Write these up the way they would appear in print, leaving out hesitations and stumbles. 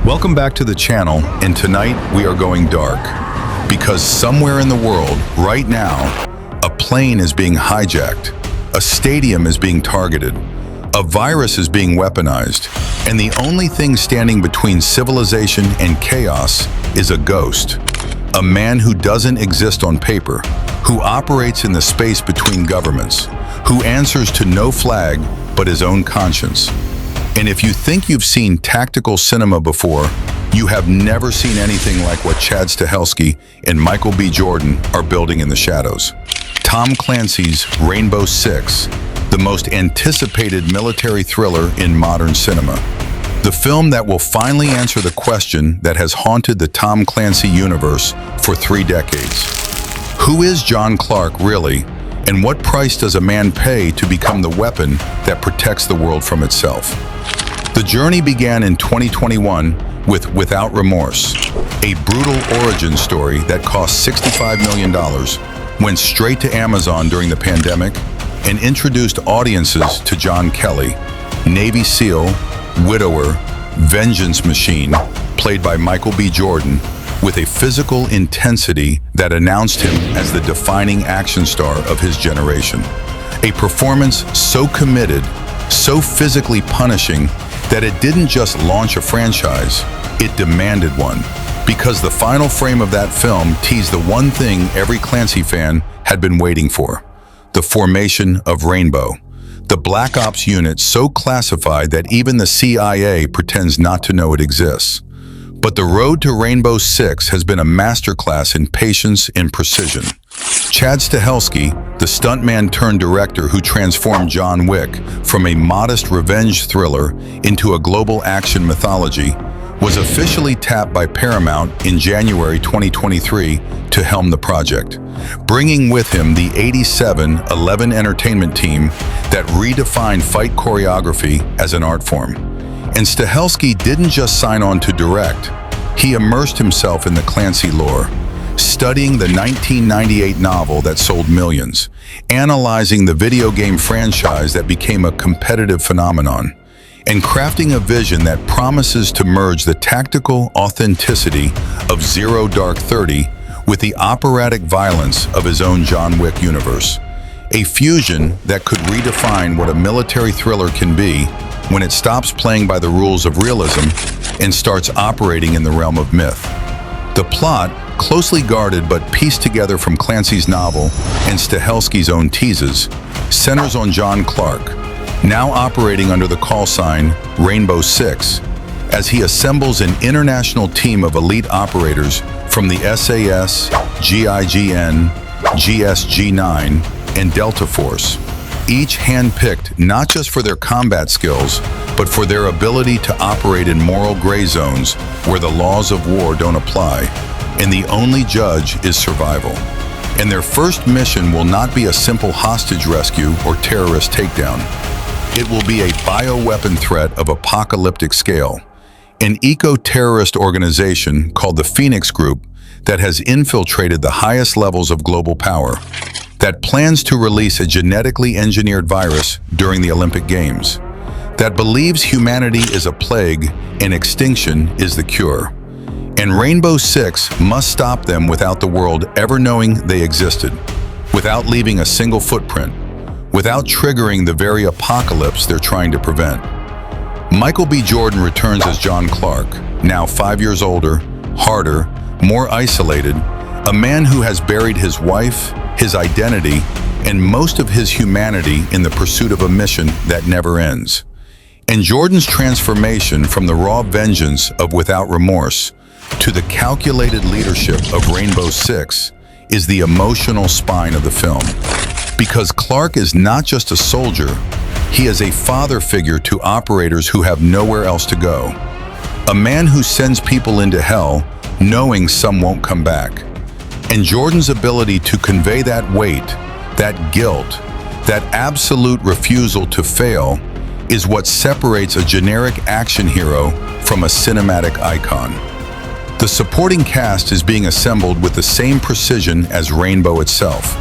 Welcome back to the channel, and tonight we are going dark. Because somewhere in the world, right now, a plane is being hijacked, a stadium is being targeted, a virus is being weaponized, and the only thing standing between civilization and chaos is a ghost. A man who doesn't exist on paper, who operates in the space between governments, who answers to no flag but his own conscience. And if you think you've seen tactical cinema before, you have never seen anything like what Chad Stahelski and Michael B. Jordan are building in the shadows. Tom Clancy's Rainbow Six, the most anticipated military thriller in modern cinema. The film that will finally answer the question that has haunted the Tom Clancy universe for 3 decades. Who is John Clark really, and what price does a man pay to become the weapon that protects the world from itself? The journey began in 2021 with Without Remorse, a brutal origin story that cost $65 million, went straight to Amazon during the pandemic, and introduced audiences to John Kelly, Navy SEAL, widower, vengeance machine, played by Michael B. Jordan, with a physical intensity that announced him as the defining action star of his generation. A performance so committed, so physically punishing, that it didn't just launch a franchise, it demanded one. Because the final frame of that film teased the one thing every Clancy fan had been waiting for: the formation of Rainbow, the Black Ops unit so classified that even the CIA pretends not to know it exists. But the road to Rainbow Six has been a masterclass in patience and precision. Chad Stahelski, the stuntman turned director who transformed John Wick from a modest revenge thriller into a global action mythology, was officially tapped by Paramount in January 2023 to helm the project, bringing with him the 87-11 entertainment team that redefined fight choreography as an art form. And Stahelski didn't just sign on to direct, he immersed himself in the Clancy lore, studying the 1998 novel that sold millions, analyzing the video game franchise that became a competitive phenomenon, and crafting a vision that promises to merge the tactical authenticity of Zero Dark 30 with the operatic violence of his own John Wick universe. A fusion that could redefine what a military thriller can be when it stops playing by the rules of realism and starts operating in the realm of myth. The plot, closely guarded but pieced together from Clancy's novel and Stahelski's own teases, centers on John Clark, now operating under the call sign Rainbow Six, as he assembles an international team of elite operators from the SAS, GIGN, GSG-9, and Delta Force, each handpicked not just for their combat skills, but for their ability to operate in moral gray zones where the laws of war don't apply, and the only judge is survival. And their first mission will not be a simple hostage rescue or terrorist takedown. It will be a bioweapon threat of apocalyptic scale, an eco-terrorist organization called the Phoenix Group that has infiltrated the highest levels of global power, that plans to release a genetically engineered virus during the Olympic Games, that believes humanity is a plague and extinction is the cure. And Rainbow Six must stop them without the world ever knowing they existed, without leaving a single footprint, without triggering the very apocalypse they're trying to prevent. Michael B. Jordan returns as John Clark, now 5 years older, harder, more isolated, a man who has buried his wife, his identity, and most of his humanity in the pursuit of a mission that never ends. And Jordan's transformation from the raw vengeance of Without Remorse to the calculated leadership of Rainbow Six is the emotional spine of the film. Because Clark is not just a soldier, he is a father figure to operators who have nowhere else to go. A man who sends people into hell knowing some won't come back. And Jordan's ability to convey that weight, that guilt, that absolute refusal to fail is what separates a generic action hero from a cinematic icon. The supporting cast is being assembled with the same precision as Rainbow itself.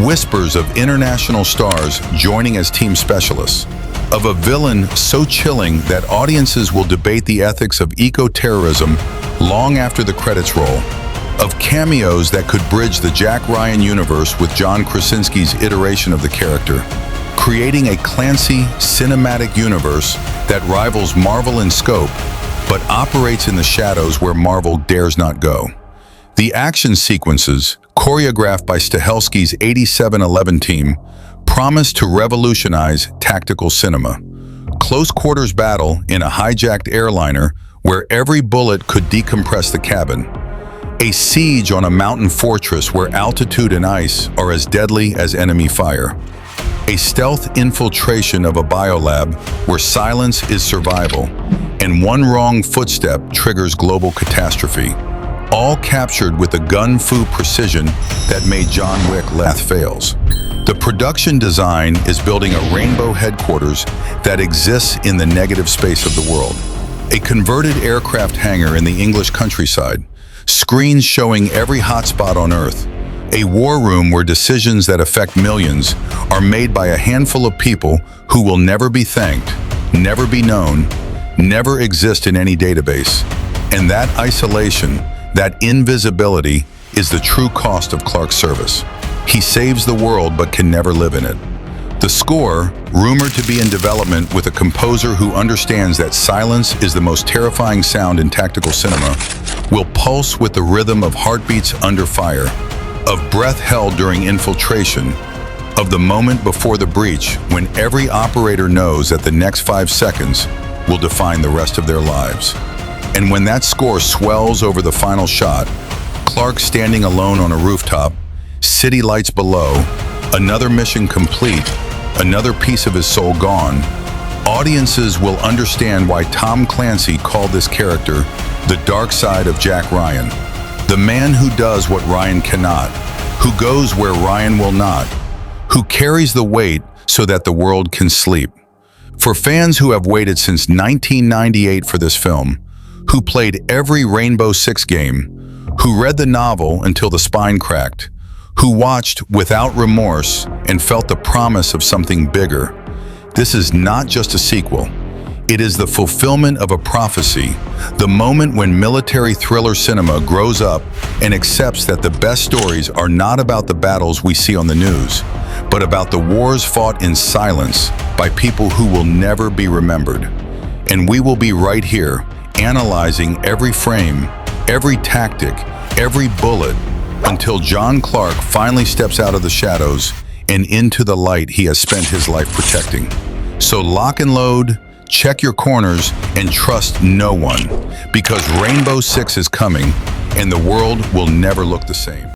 Whispers of international stars joining as team specialists. of a villain so chilling that audiences will debate the ethics of eco-terrorism long after the credits roll, of cameos that could bridge the Jack Ryan universe with John Krasinski's iteration of the character, creating a Clancy cinematic universe that rivals Marvel in scope, but operates in the shadows where Marvel dares not go. The action sequences, choreographed by Stahelski's 8711 team, promise to revolutionize tactical cinema. Close quarters battle in a hijacked airliner where every bullet could decompress the cabin. A siege on a mountain fortress where altitude and ice are as deadly as enemy fire. A stealth infiltration of a biolab where silence is survival, and one wrong footstep triggers global catastrophe. All captured with the gun-fu precision that made John Wick laugh fails. The production design is building a rainbow headquarters that exists in the negative space of the world. A converted aircraft hangar in the English countryside, screens showing every hotspot on Earth, a war room where decisions that affect millions are made by a handful of people who will never be thanked, never be known, never exist in any database. And that isolation, that invisibility, is the true cost of Clark's service. He saves the world but can never live in it. The score, rumored to be in development with a composer who understands that silence is the most terrifying sound in tactical cinema, will pulse with the rhythm of heartbeats under fire, of breath held during infiltration, of the moment before the breach when every operator knows that the next 5 seconds will define the rest of their lives. And when that score swells over the final shot, Clark standing alone on a rooftop, city lights below, another mission complete, another piece of his soul gone, audiences will understand why Tom Clancy called this character the dark side of Jack Ryan. The man who does what Ryan cannot, who goes where Ryan will not, who carries the weight so that the world can sleep. For fans who have waited since 1998 for this film, who played every Rainbow Six game, who read the novel until the spine cracked, who watched without remorse and felt the promise of something bigger, this is not just a sequel. It is the fulfillment of a prophecy, the moment when military thriller cinema grows up and accepts that the best stories are not about the battles we see on the news, but about the wars fought in silence by people who will never be remembered. And we will be right here, analyzing every frame, every tactic, every bullet, until John Clark finally steps out of the shadows and into the light he has spent his life protecting. So lock and load, check your corners, and trust no one, because Rainbow Six is coming, and the world will never look the same.